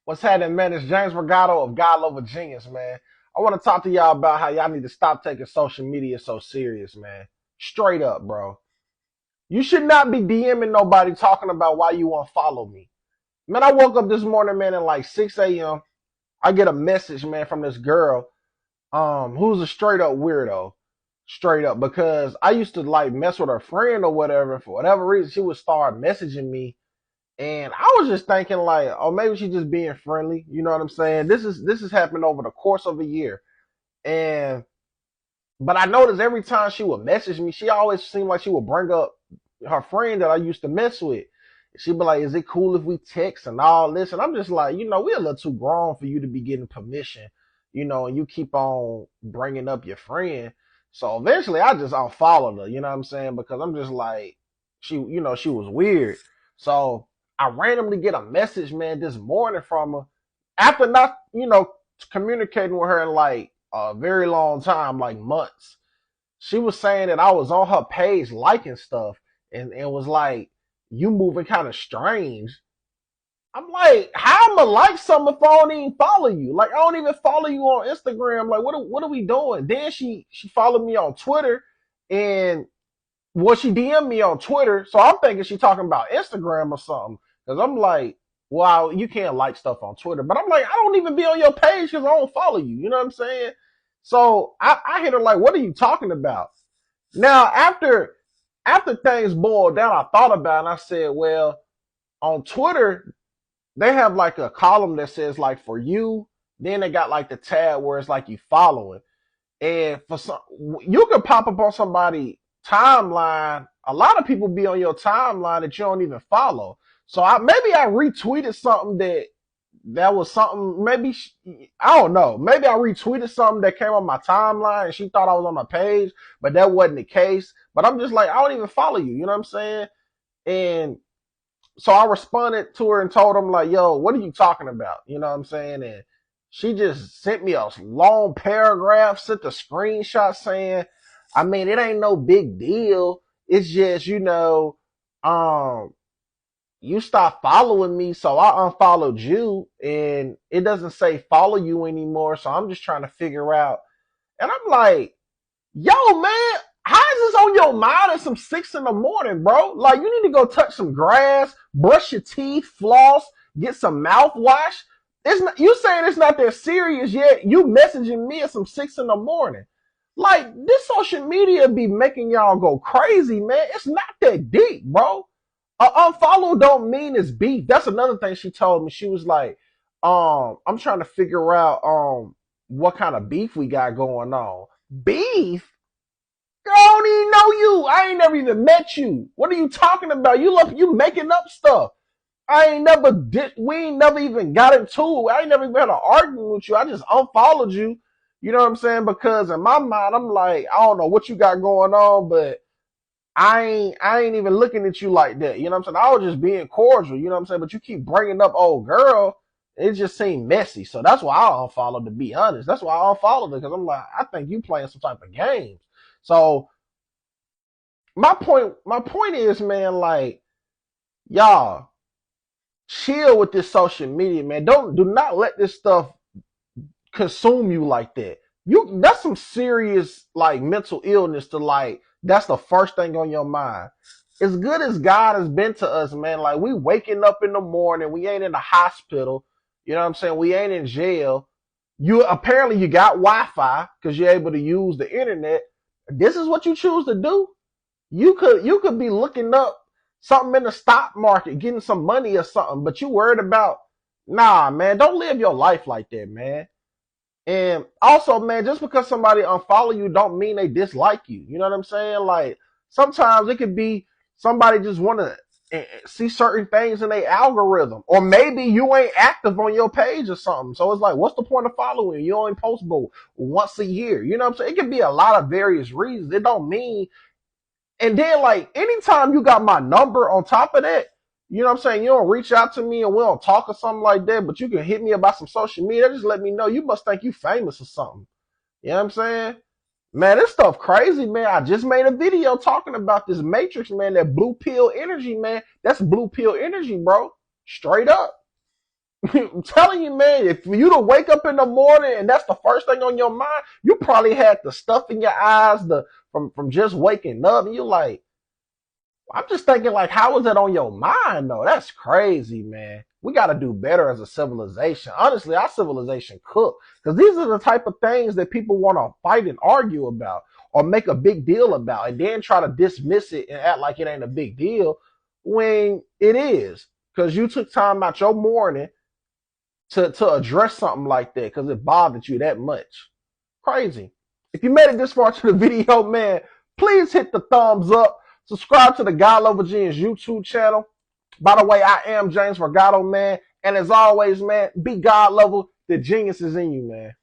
What's happening, man? It's James Regato of GodLevelGenius, man. I want to talk to y'all about how y'all need to stop taking social media so serious, man. Straight up, bro. You should not be DMing nobody talking about why you unfollow me. Man, I woke up this morning, man, at like 6 a.m. I get a message, man, from this girl, who's a straight up weirdo. Straight up, because I used to like mess with her friend or whatever. For whatever reason, she would start messaging me. And I was just thinking like, oh, maybe she's just being friendly. You know what I'm saying? This has happened over the course of a year. And but I noticed every time she would message me, she always seemed like she would bring up her friend that I used to mess with. She'd be like, is it cool if we text and all this? And I'm just like, we're a little too grown for you to be getting permission, and you keep on bringing up your friend. So eventually I just unfollowed her, you know what I'm saying? Because I'm just like, she was weird. So I randomly get a message, man, this morning from her after not, communicating with her in like a very long time, like months. She was saying that I was on her page liking stuff and was like, you moving kind of strange. I'm like, how am I like something if I don't even follow you? Like, I don't even follow you on Instagram. Like, what are we doing? Then she followed me on Twitter, and she DM'd me on Twitter. So I'm thinking she talking about Instagram or something. Cause I'm like, wow, you can't like stuff on Twitter. But I'm like, I don't even be on your page because I don't follow you. You know what I'm saying? So I hit her like, what are you talking about? Now, after things boiled down, I thought about it and I said, well, on Twitter, they have like a column that says like for you, then they got like the tab where it's like you following. And for some, you could pop up on somebody timeline. A lot of people be on your timeline that you don't even follow. So maybe I retweeted something that was something. Maybe I don't know. Maybe I retweeted something that came on my timeline and she thought I was on my page, but that wasn't the case. But I'm just like, I don't even follow you. You know what I'm saying? And so I responded to her and told him like, yo, what are you talking about? You know what I'm saying? And she just sent me a long paragraph, sent a screenshot saying, I mean, it ain't no big deal. It's just, you stopped following me, so I unfollowed you, and it doesn't say follow you anymore. So I'm just trying to figure out. And I'm like, yo, man, how is this on your mind at some 6 in the morning, bro? Like, you need to go touch some grass, brush your teeth, floss, get some mouthwash. It's not, you saying it's not that serious yet. You messaging me at some 6 in the morning. Like, this social media be making y'all go crazy, man. It's not that deep, bro. Unfollow don't mean it's beef. That's another thing she told me. She was like, I'm trying to figure out what kind of beef we got going on. Beef? I don't even know you. I ain't never even met you. What are you talking about? You making up stuff. We ain't never even got into it. I ain't never even had an argument with you. I just unfollowed you. You know what I'm saying? Because in my mind, I'm like, I don't know what you got going on, but I ain't even looking at you like that. You know what I'm saying? I was just being cordial. You know what I'm saying? But you keep bringing up old girl. It just seemed messy. So that's why I unfollowed, to be honest. That's why I unfollowed it, because I'm like, I think you playing some type of games. So my point is, man, like, y'all chill with this social media, man. Do not let this stuff consume you like that. That's some serious like mental illness to like, that's the first thing on your mind. As good as God has been to us, man, like we waking up in the morning, we ain't in the hospital, you know what I'm saying? We ain't in jail. You got Wi-Fi because you're able to use the internet. This is what you choose to do. You could be looking up something in the stock market, getting some money or something, but you worried about, nah, man, don't live your life like that, man. And also, man, just because somebody unfollow you don't mean they dislike you. You know what I'm saying? Like, sometimes it could be somebody just want to see certain things in their algorithm. Or maybe you ain't active on your page or something. So it's like, what's the point of following you? You only post about once a year. You know what I'm saying? It can be a lot of various reasons. It don't mean. And then, like, anytime you got my number on top of that, you know what I'm saying? You don't reach out to me and we don't talk or something like that, but you can hit me about some social media. Just let me know. You must think you famous or something. You know what I'm saying? Man, this stuff crazy, man. I just made a video talking about this matrix, man, that blue pill energy, man. That's blue pill energy, bro. Straight up. I'm telling you, man, if you to wake up in the morning and that's the first thing on your mind, you probably had the stuff in your eyes from just waking up. And you're like, I'm just thinking, like, how is that on your mind, though? That's crazy, man. We got to do better as a civilization. Honestly, our civilization cooked, because these are the type of things that people want to fight and argue about or make a big deal about and then try to dismiss it and act like it ain't a big deal when it is, because you took time out your morning to address something like that because it bothered you that much. Crazy. If you made it this far to the video, man, please hit the thumbs up. Subscribe to the GodLevelGenius YouTube channel. By the way, I am James Vergado, man. And as always, man, be God level. The genius is in you, man.